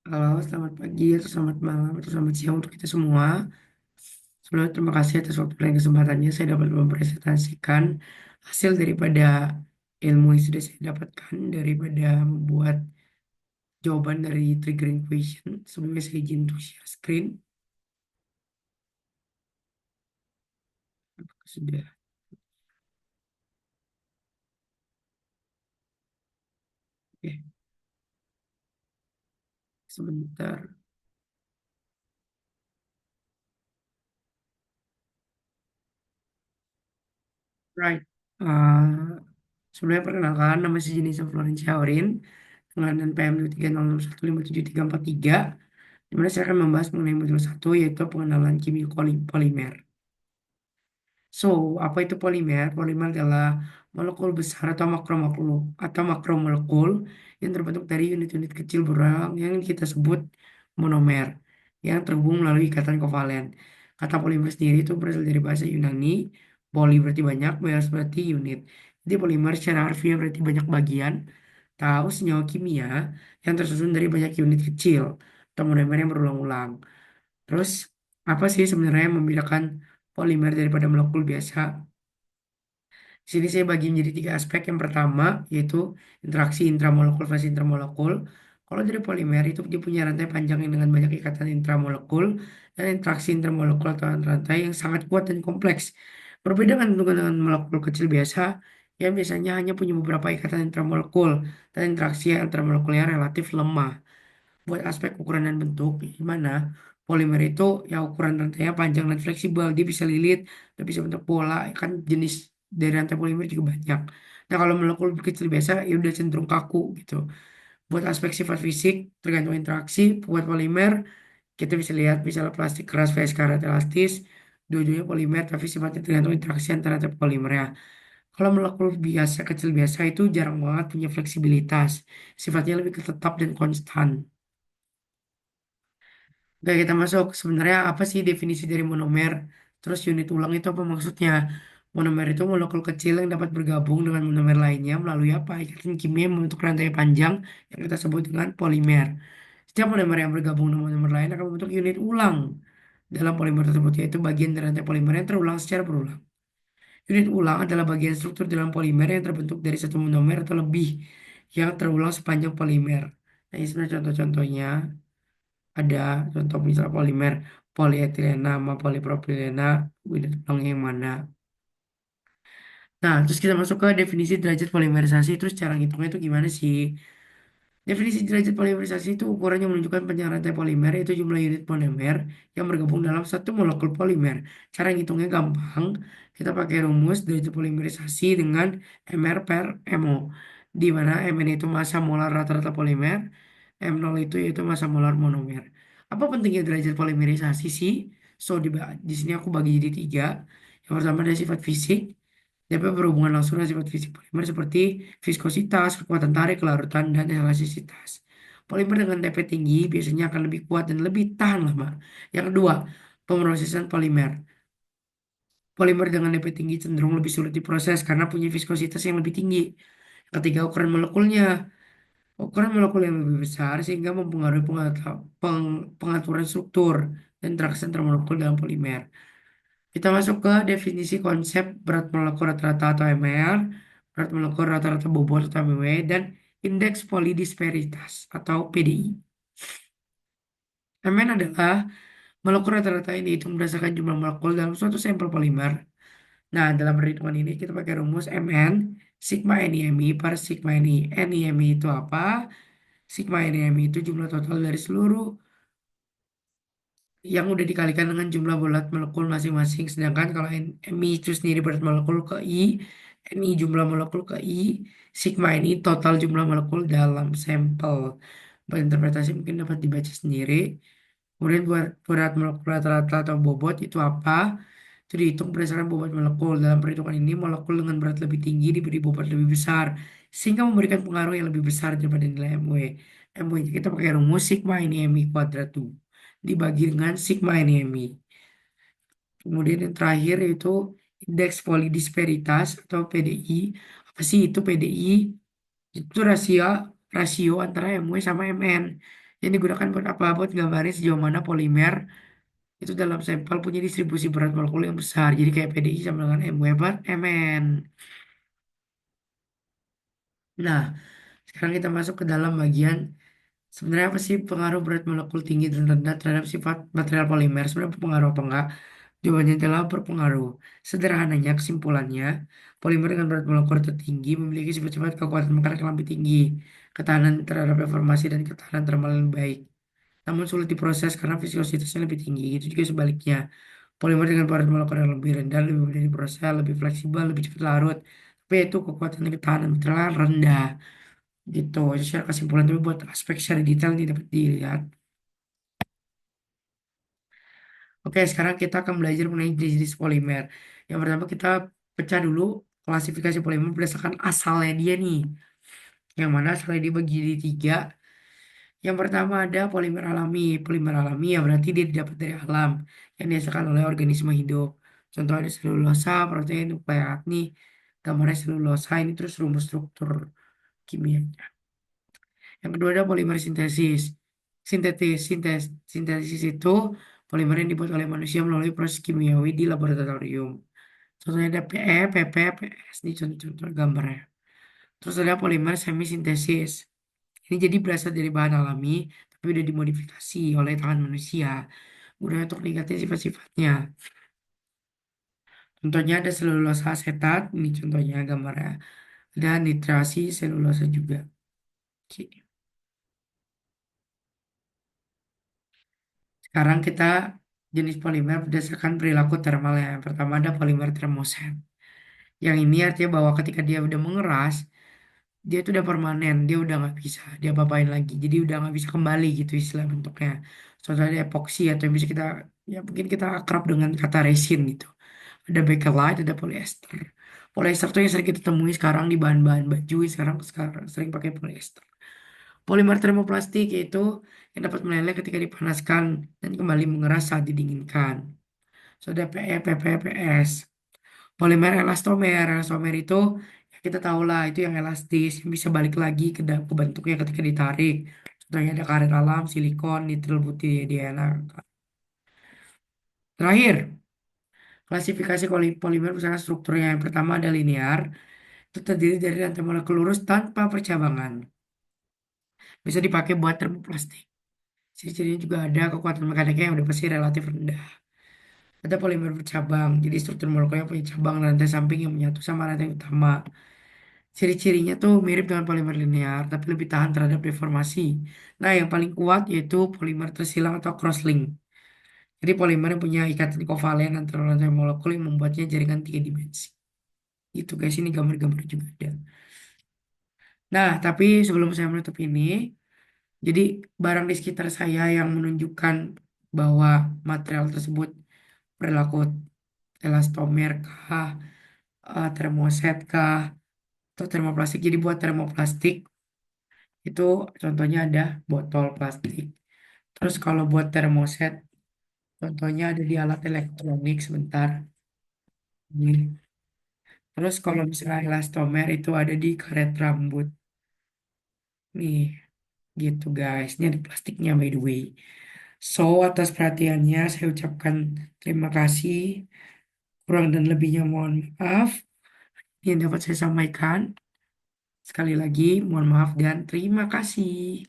Halo, selamat pagi, atau selamat malam, atau selamat siang untuk kita semua. Sebelumnya terima kasih atas waktu dan kesempatannya saya dapat mempresentasikan hasil daripada ilmu yang sudah saya dapatkan daripada membuat jawaban dari triggering question. Sebelumnya saya izin untuk share screen. Apakah sudah? Oke, sebentar. Right. Uh, Sebelumnya perkenalkan, nama saya Jenisa Florencia Aurin dengan NPM 230615743, di mana saya akan membahas mengenai modul satu, yaitu pengenalan kimia polimer. So, apa itu polimer? Polimer adalah molekul besar atau makromolekul yang terbentuk dari unit-unit kecil berulang yang kita sebut monomer yang terhubung melalui ikatan kovalen. Kata polimer sendiri itu berasal dari bahasa Yunani, poli berarti banyak, meros berarti unit. Jadi polimer secara harfiah berarti banyak bagian, tahu senyawa kimia yang tersusun dari banyak unit kecil atau monomer yang berulang-ulang. Terus apa sih sebenarnya yang membedakan polimer daripada molekul biasa? Di sini saya bagi menjadi tiga aspek. Yang pertama yaitu interaksi intramolekul versus intramolekul. Kalau dari polimer itu dia punya rantai panjang yang dengan banyak ikatan intramolekul dan interaksi intramolekul atau rantai yang sangat kuat dan kompleks. Berbeda dengan molekul kecil biasa yang biasanya hanya punya beberapa ikatan intramolekul dan interaksi antarmolekulnya relatif lemah. Buat aspek ukuran dan bentuk, di mana polimer itu ya ukuran rantainya panjang dan fleksibel, dia bisa lilit, dia bisa bentuk bola, kan jenis dari rantai polimer juga banyak. Nah kalau molekul kecil biasa ya udah cenderung kaku gitu. Buat aspek sifat fisik tergantung interaksi, buat polimer kita bisa lihat misalnya plastik keras vs karet elastis, dua-duanya polimer tapi sifatnya tergantung interaksi antara rantai polimernya. Kalau molekul biasa kecil biasa itu jarang banget punya fleksibilitas, sifatnya lebih tetap dan konstan. Oke, kita masuk. Sebenarnya apa sih definisi dari monomer? Terus unit ulang itu apa maksudnya? Monomer itu molekul kecil yang dapat bergabung dengan monomer lainnya melalui apa? Ikatan kimia yang membentuk rantai panjang yang kita sebut dengan polimer. Setiap monomer yang bergabung dengan monomer lain akan membentuk unit ulang dalam polimer tersebut, yaitu bagian dari rantai polimer yang terulang secara berulang. Unit ulang adalah bagian struktur dalam polimer yang terbentuk dari satu monomer atau lebih yang terulang sepanjang polimer. Nah, ini sebenarnya contoh-contohnya. Ada contoh misal polimer polietilena sama polipropilena, udah tulang yang mana. Nah, terus kita masuk ke definisi derajat polimerisasi. Terus cara ngitungnya itu gimana sih? Definisi derajat polimerisasi itu ukuran yang menunjukkan panjang rantai polimer, yaitu jumlah unit monomer yang bergabung dalam satu molekul polimer. Cara ngitungnya gampang. Kita pakai rumus derajat polimerisasi dengan mR per MO. Di mana Mn itu massa molar rata-rata polimer, M0 itu yaitu massa molar monomer. Apa pentingnya derajat polimerisasi sih? So, di sini aku bagi jadi tiga. Yang pertama ada sifat fisik. Dapat berhubungan langsung dengan sifat fisik polimer seperti viskositas, kekuatan tarik, kelarutan, dan elastisitas. Polimer dengan TP tinggi biasanya akan lebih kuat dan lebih tahan lama. Yang kedua, pemrosesan polimer. Polimer dengan TP tinggi cenderung lebih sulit diproses karena punya viskositas yang lebih tinggi. Ketiga, ukuran molekulnya. Ukuran molekul yang lebih besar sehingga mempengaruhi pengaturan struktur dan interaksi antar molekul dalam polimer. Kita masuk ke definisi konsep berat molekul rata-rata atau MR, berat molekul rata-rata bobot atau MW, dan indeks polidisparitas atau PDI. MN adalah molekul rata-rata ini dihitung berdasarkan jumlah molekul dalam suatu sampel polimer. Nah, dalam perhitungan ini kita pakai rumus MN, sigma NIMI per sigma NI. NIMI itu apa? Sigma NIMI itu jumlah total dari seluruh yang udah dikalikan dengan jumlah bulat molekul masing-masing. Sedangkan kalau Mi itu sendiri berat molekul ke I, Ni jumlah molekul ke I, sigma ini total jumlah molekul dalam sampel. Interpretasi mungkin dapat dibaca sendiri. Kemudian buat berat molekul rata-rata atau bobot itu apa? Itu dihitung berdasarkan bobot molekul. Dalam perhitungan ini, molekul dengan berat lebih tinggi diberi bobot lebih besar, sehingga memberikan pengaruh yang lebih besar daripada nilai MW. MW nya kita pakai rumus sigma ini Mi kuadrat tuh dibagi dengan sigma ini Mi. Kemudian yang terakhir yaitu indeks polidisparitas atau PDI. Apa sih itu PDI? Itu rasio rasio antara MW sama MN. Yang digunakan buat apa? Buat gambarin sejauh mana polimer itu dalam sampel punya distribusi berat molekul yang besar. Jadi kayak PDI sama dengan MW per MN. Nah, sekarang kita masuk ke dalam bagian sebenarnya apa sih pengaruh berat molekul tinggi dan rendah terhadap sifat material polimer? Sebenarnya berpengaruh apa enggak? Jawabannya adalah berpengaruh. Sederhananya, kesimpulannya, polimer dengan berat molekul tertinggi memiliki sifat-sifat kekuatan mekanik yang lebih tinggi, ketahanan terhadap deformasi dan ketahanan termal yang baik. Namun sulit diproses karena viskositasnya lebih tinggi. Itu juga sebaliknya. Polimer dengan berat molekul yang lebih rendah, lebih mudah diproses, lebih fleksibel, lebih cepat larut. Tapi itu kekuatan dan ketahanan material rendah. Gitu. Itu secara kesimpulan tapi buat aspek secara detail ini dapat dilihat. Oke, sekarang kita akan belajar mengenai jenis-jenis polimer. Yang pertama kita pecah dulu klasifikasi polimer berdasarkan asalnya dia nih. Yang mana asalnya dibagi di tiga. Yang pertama ada polimer alami. Polimer alami ya berarti dia didapat dari alam yang dihasilkan oleh organisme hidup. Contohnya selulosa, protein, nukleat nih. Gambarnya selulosa ini terus rumus struktur kimia. Yang kedua ada polimer sintesis. Sintesis itu polimer yang dibuat oleh manusia melalui proses kimiawi di laboratorium. Contohnya ada PE, PP, PS. Ini contoh-contoh gambarnya. Terus ada polimer semisintesis. Ini jadi berasal dari bahan alami, tapi udah dimodifikasi oleh tangan manusia. Udah untuk meningkatkan sifat-sifatnya. Contohnya ada selulosa asetat, ini contohnya gambarnya. Ada nitrasi selulosa juga. Oke. Sekarang kita jenis polimer berdasarkan perilaku thermal ya. Yang pertama ada polimer termoset. Yang ini artinya bahwa ketika dia udah mengeras, dia itu udah permanen, dia udah nggak bisa dia apain lagi. Jadi udah nggak bisa kembali gitu istilah bentuknya. Contohnya epoksi atau yang bisa kita ya mungkin kita akrab dengan kata resin gitu. Ada bakelite, ada polyester. Polyester tuh yang sering kita temui sekarang di bahan-bahan baju sekarang sekarang sering pakai polyester. Polimer termoplastik yaitu yang dapat meleleh ketika dipanaskan dan kembali mengeras saat didinginkan. So, ada PE, PP, PS. Polimer elastomer. Elastomer itu ya kita tahu lah itu yang elastis, yang bisa balik lagi ke bentuknya ketika ditarik. Contohnya ada karet alam, silikon, nitril putih, DNA. Terakhir, klasifikasi polimer misalnya strukturnya yang pertama ada linear, itu terdiri dari rantai molekul lurus tanpa percabangan. Bisa dipakai buat termoplastik. Ciri-cirinya juga ada kekuatan mekaniknya yang udah pasti relatif rendah. Ada polimer bercabang, jadi struktur molekulnya punya cabang dan rantai samping yang menyatu sama rantai utama. Ciri-cirinya tuh mirip dengan polimer linear, tapi lebih tahan terhadap deformasi. Nah, yang paling kuat yaitu polimer tersilang atau crosslink. Jadi polimer yang punya ikatan kovalen antara rantai molekul yang membuatnya jaringan tiga dimensi. Itu guys, ini gambar-gambar juga ada. Nah, tapi sebelum saya menutup ini, jadi barang di sekitar saya yang menunjukkan bahwa material tersebut berlaku elastomer kah, termoset kah, atau termoplastik. Jadi buat termoplastik itu contohnya ada botol plastik. Terus kalau buat termoset, contohnya ada di alat elektronik sebentar. Ini. Terus kalau misalnya elastomer itu ada di karet rambut. Nih, gitu guys. Ini ada plastiknya by the way. So, atas perhatiannya saya ucapkan terima kasih. Kurang dan lebihnya mohon maaf. Ini yang dapat saya sampaikan. Sekali lagi, mohon maaf dan terima kasih.